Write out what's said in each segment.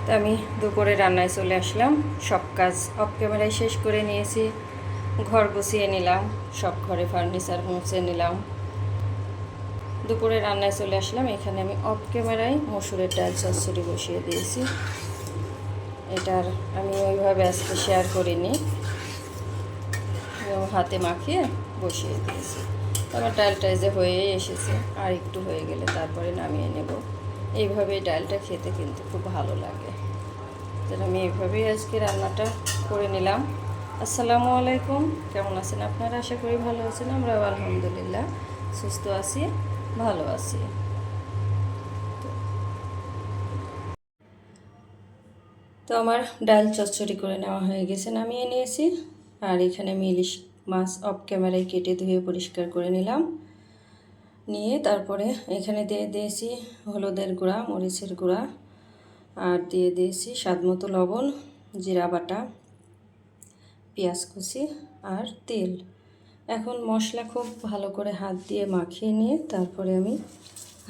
তো আমি দুপুরে রান্নায় চলে আসলাম। সব কাজ অফ ক্যামেরায় শেষ করে নিয়েছি। ঘর গুছিয়ে নিলাম, সব ঘরে ফার্নিচার মুছে নিলাম। দুপুরে রান্নায় চলে আসলাম। এখানে আমি অফ ক্যামেরায় মসুরের ডাল চচ্চড়ি বসিয়ে দিয়েছি। এটার আমি ওইভাবে আজকে শেয়ার করিনি, হাতে মাখিয়ে বসিয়ে দিয়েছি। আমার ডালটা যে হয়েই এসেছে, আর একটু হয়ে গেলে তারপরে নামিয়ে নেব। এইভাবেই ডালটা খেতে কিন্তু খুব ভালো লাগে। তাহলে আমি এইভাবেই আজকে রান্নাটা করে নিলাম। আসসালামু আলাইকুম, কেমন আছেন আপনারা? আশা করি ভালো আছেন। আমরাও আলহামদুলিল্লাহ সুস্থ আছি, ভালো আছি। তো আমার ডাল চচ্চড়ি করে নেওয়া হয়ে গেছে, নামিয়ে নিয়েছি। আর এখানে আমি ইলিশ মাছ অফ ক্যামেরায় কেটে ধুয়ে পরিষ্কার করে নিলাম। নিয়ে তারপরে এখানে দিয়ে দিয়েছি হলুদের গুঁড়া, মরিচের গুঁড়া, আর দিয়ে দিয়েছি স্বাদ মতো লবণ, জিরা বাটা, পেঁয়াজ কুচি আর তেল। এখন মশলা খুব ভালো করে হাত দিয়ে মাখিয়ে নিয়ে তারপরে আমি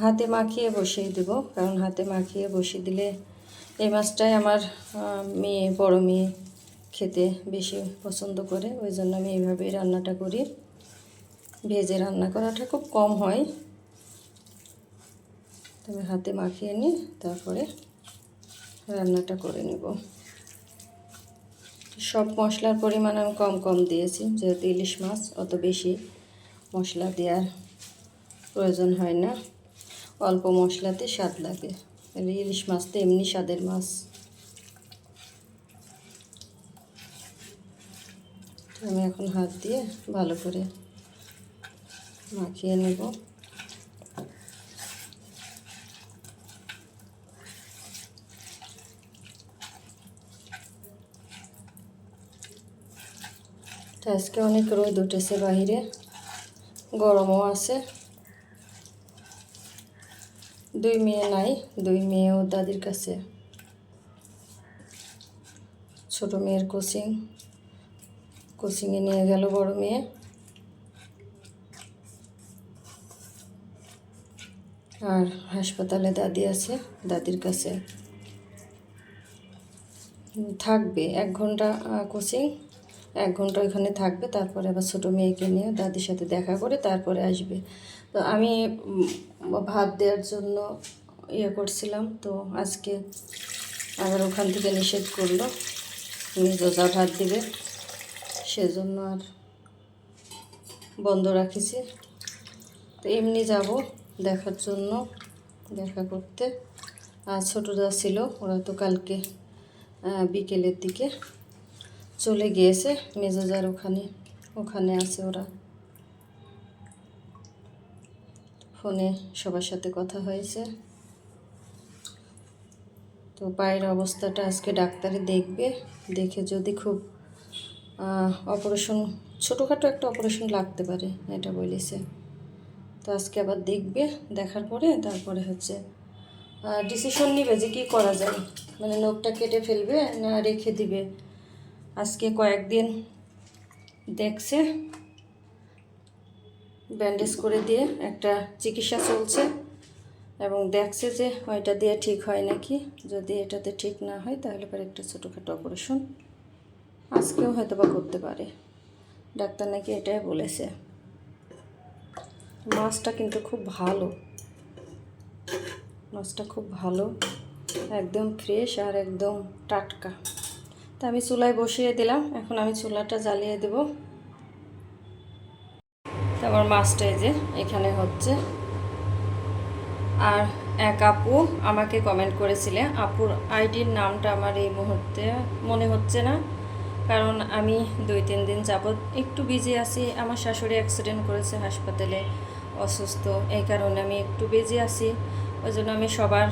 হাতে মাখিয়ে বসিয়ে দেব, কারণ হাতে মাখিয়ে বসিয়ে দিলে এই মাছটাই আমার বড় মেয়ে খেতে বেশি পছন্দ করে। ওই জন্য আমি এইভাবেই রান্নাটা করি। ভেজে রান্না করাটা খুব কম হয়, তবে হাতে মাখিয়ে নিয়ে তারপরে রান্নাটা করে নেব। সব মশলার পরিমাণ আমি কম কম দিয়েছি, যেহেতু ইলিশ মাছ অত বেশি মশলা দেওয়ার প্রয়োজন হয় না। অল্প মশলাতে স্বাদ লাগে। ইলিশ মাছ তো এমনি স্বাদের মাছ। আমি এখন হাত দিয়ে ভালো করে মাখিয়ে নেব। আজকে অনেক রোদ উঠেছে বাইরে, গরমও আছে। দুই মেয়ে নাই, দুই মেয়েও দাদির কাছে। ছোট মেয়ের কোচিংয়ে নিয়ে গেল বড় মেয়ে। আর হাসপাতালে দাদি আছে, দাদির কাছে থাকবে 1 ঘন্টা কোচিং, 1 ঘন্টা ওইখানে থাকবে। তারপরে আবার ছোটো মেয়েকে নিয়ে দাদির সাথে দেখা করে তারপরে আসবে। তো আমি ভাত দেওয়ার জন্য করছিলাম, তো আজকে আবার ওখান থেকে নিষেধ করলো, যা ভাত দিবে, সেজন্য আর বন্ধ রাখিছি। তো এমনি যাব দেখার জন্য, দেখা করতে। আর ছোটরা ছিল, ওরা তো কালকে বিকেলের দিকে চলে গিয়েছে মেজোজার ওখানে আছে ওরা। ফোনে সবার সাথে কথা হয়েছে। তো পায়ের অবস্থাটা আজকে ডাক্তারে দেখবে, দেখে যদি খুব অপারেশন, ছোটোখাটো একটা অপারেশন লাগতে পারে এটা বলেছে। তো আজকে আবার দেখবে, দেখার পরে তারপরে ডিসিশন নেবে যে কী করা যায়, মানে নখটা কেটে ফেলবে না রেখে দিবে। আজকে কয়েকদিন দেখছে, ব্যান্ডেজ করে দিয়ে একটা চিকিৎসা চলছে, এবং দেখছে যে ওইটা দিয়ে ঠিক হয় নাকি। যদি এটাতে ঠিক না হয় তাহলে পরে একটা ছোটোখাটো অপারেশন আজকেও হয়তো বা করতে পারে। ডাক্তার নাকি এটাই বলেছে। মাছটা কিন্তু খুব ভালো, মাছটা খুব ভালো, একদম ফ্রেশ আর একদম টাটকা। তা আমি চুলায় বসিয়ে দিলাম, এখন আমি চুলাটা জ্বালিয়ে দেব। তারপর মাছটা যে এখানে হচ্ছে। আর এক আপু আমাকে কমেন্ট করেছিলে, আপুর আইডির নামটা আমার এই মুহূর্তে মনে হচ্ছে না, কারণ আমি 2-3 দিন যাবৎ একটু বিজি আছি। আমার শাশুড়ি অ্যাক্সিডেন্ট করেছে, হাসপাতালে অসুস্থ, এই কারণে আমি একটু বিজি আছি। ওই জন্য আমি সবার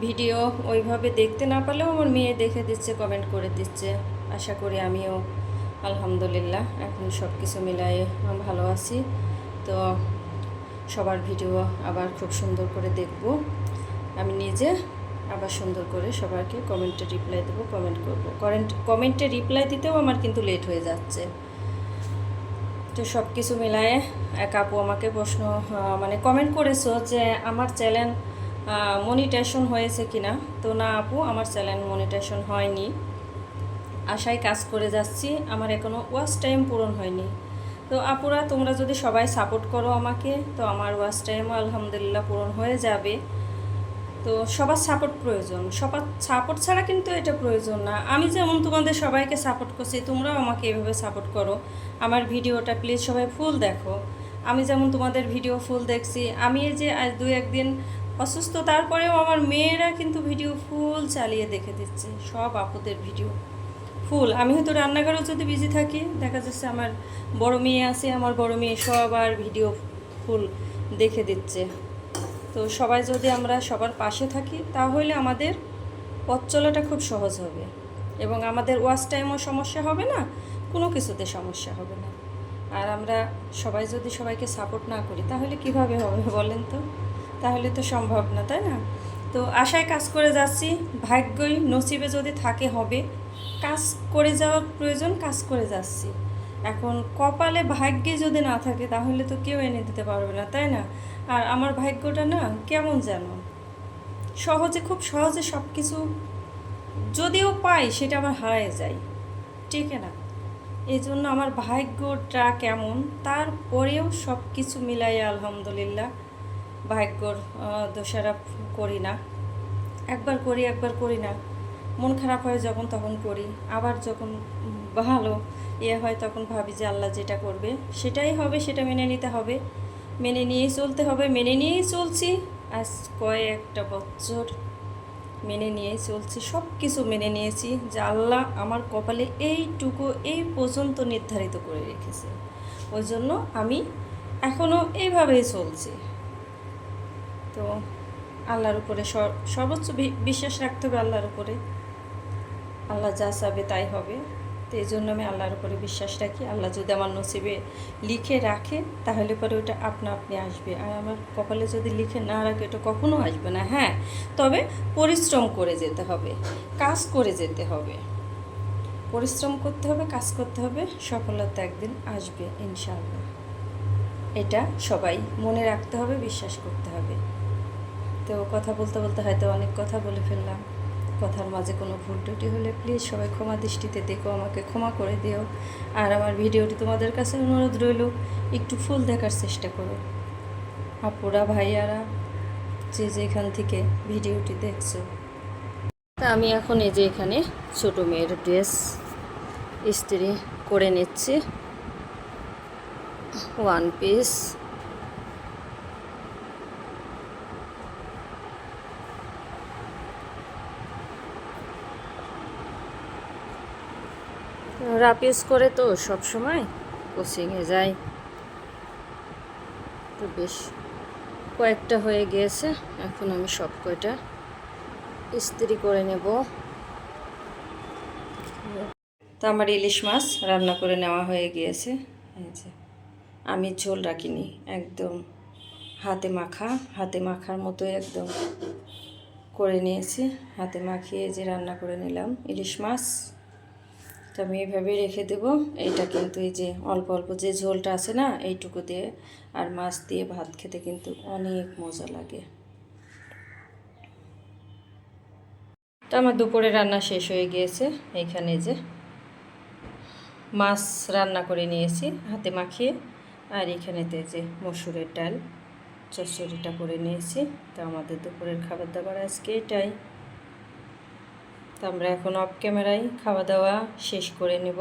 ভিডিও ওইভাবে দেখতে না পারলেও আমার মেয়ে দেখে দিচ্ছে, কমেন্ট করে দিচ্ছে। আশা করি আমিও আলহামদুলিল্লাহ এখন সব কিছু মিলাই ভালো আছি। তো সবার ভিডিও আবার খুব সুন্দর করে দেখব, আমি নিজে আবার সুন্দর করে সবাইকে কমেন্টে রিপ্লাই দেবো, কমেন্ট করব। কমেন্টে রিপ্লাই দিতেও আমার কিন্তু লেট হয়ে যাচ্ছে। তো সব কিছু মিলায়ে এক আপু আমাকে প্রশ্ন মানে কমেন্ট করেছো যে আমার চ্যানেল মনিটাইজেশন হয়েছে কিনা। তো না আপু, আমার চ্যানেল মনিটাইজেশন হয়নি, আশায় কাজ করে যাচ্ছি, আমার এখনও ওয়াচ টাইম পূরণ হয়নি। তো আপুরা তোমরা যদি সবাই সাপোর্ট করো আমাকে, তো আমার ওয়াচ টাইমও আলহামদুলিল্লাহ পূরণ হয়ে যাবে। তো সবার সাপোর্ট প্রয়োজন, সবার সাপোর্ট ছাড়া কিন্তু এটা প্রয়োজন না। আমি যেমন তোমাদের সবাইকে সাপোর্ট করছি, তোমরাও আমাকে এভাবে সাপোর্ট করো। আমার ভিডিওটা প্লিজ সবাই ফুল দেখো। আমি যেমন তোমাদের ভিডিও ফুল দেখছি, আমি এই যে আজ 2-1 দিন অসুস্থ, তারপরেও আমার মেয়েরা কিন্তু ভিডিও ফুল চালিয়ে দেখে দিচ্ছে, সব আপুদের ভিডিও ফুল। আমি হয়তো রান্নাঘরেও যদি বিজি থাকি, দেখা যাচ্ছে আমার বড় মেয়ে আছে, আমার বড় মেয়ে সবার ভিডিও ফুল দেখে দিচ্ছে। তো সবাই যদি আমরা সবার পাশে থাকি, তাহলে আমাদের পথ চলাটা খুব সহজ হবে এবং আমাদের ওয়াচ টাইমও সমস্যা হবে না, কোনো কিছুতে সমস্যা হবে না। আর আমরা সবাই যদি সবাইকে সাপোর্ট না করি, তাহলে কিভাবে হবে বলেন তো? তাহলে তো সম্ভব না, তাই না? তো আশায় কাজ করে যাচ্ছি, ভাগ্যই নসিবে যদি থাকে হবে, কাজ করে যাওয়ার প্রয়োজন, কাজ করে যাচ্ছি। এখন কপালে ভাগ্যে যদি না থাকে, তাহলে তো কেউ এনে দিতে পারবে না, তাই না? আর আমার ভাগ্যটা না কেমন যেন সহজে, খুব সহজে সব কিছু যদিও পাই, সেটা আবার হারিয়ে যায়, ঠিক না? এই জন্য আমার ভাগ্যটা কেমন, তারপরেও সব কিছু মিলাই আলহামদুলিল্লাহ, ভাগ্যর দোষারোপ করি না। একবার করি, একবার করি না। মন খারাপ হয় যখন, তখন করি। আবার যখন ভালো হয়, তখন ভাবি যে আল্লাহ যেটা করবে সেটাই হবে, সেটা মেনে নিতে হবে, মেনে নিয়েই চলতে হবে। মেনে নিয়েই চলছি, আজ কয়েকটা বছর মেনে নিয়েই চলছি, সব কিছু মেনে নিয়েছি যে আল্লাহ আমার কপালে এইটুকু এই পর্যন্ত নির্ধারিত করে রেখেছে। ওই জন্য আমি এখনও এইভাবেই চলছি। তো আল্লাহর উপরে সর্বোচ্চ বিশ্বাস রাখতে হবে, আল্লাহর উপরে। আল্লাহ যা চাবে তাই হবে। তো এই জন্য আমি আল্লাহর উপরে বিশ্বাস রাখি। আল্লাহ যদি আমার নসিবে লিখে রাখে, তাহলে পরে ওটা আপনা আপনি আসবে। আর আমার কপালে যদি লিখে না রাখে, ওটা কখনো আসবে না। হ্যাঁ, তবে পরিশ্রম করে যেতে হবে, কাজ করে যেতে হবে, পরিশ্রম করতে হবে, কাজ করতে হবে, সফলতা একদিন আসবে ইনশাআল্লাহ। এটা সবাই মনে রাখতে হবে, বিশ্বাস করতে হবে। তো কথা বলতে বলতে হয়তো অনেক কথা বলে ফেললাম। কথার মাঝে কোনো ভুল ত্রুটি হলে প্লিজ সবাই ক্ষমা দৃষ্টিতে দেখো, আমাকে ক্ষমা করে দিও। আর আমার ভিডিওটি তোমাদের কাছে অনুরোধ রইল, একটু ফুল দেখার চেষ্টা করো আপুরা, ভাইয়ারা, যে যেখান থেকে ভিডিওটি দেখছো। তা আমি এখন এই যে এখানে ছোটো মেয়ের ড্রেস ইস্ত্রি করে নিচ্ছি, ওয়ান পিস। রাফ ইউজ করে তো সব সময় কোচিংয়ে যায়, তো বেশ কয়েকটা হয়ে গিয়েছে। এখন আমি সব কয়টা ইস্ত্রি করে নেব। তো আমার ইলিশ মাছ রান্না করে নেওয়া হয়ে গিয়েছে। এই যে আমি ঝোল রাখিনি, একদম হাতে মাখার মতো একদম করে নিয়েছি। হাতে মাখিয়ে যে রান্না করে নিলাম ইলিশ মাছ। তো আমি এইভাবে রেখে দেব। এইটা কিন্তু এই যে অল্প অল্প যে ঝোলটা আছে না, এইটুকু দিয়ে আর মাছ দিয়ে ভাত খেতে কিন্তু অনেক মজা লাগে। তো আমার দুপুরে রান্না শেষ হয়ে গিয়েছে। এইখানে যে মাছ রান্না করে নিয়েছি হাতে মাখিয়ে, আর এখানেতে যে মসুরের ডাল চচ্চড়িটা করে নিয়েছি। তো আমাদের দুপুরের খাবার দাবার আজকে এটাই। তো আমরা এখন অফ ক্যামেরায় খাওয়া দাওয়া শেষ করে নেব।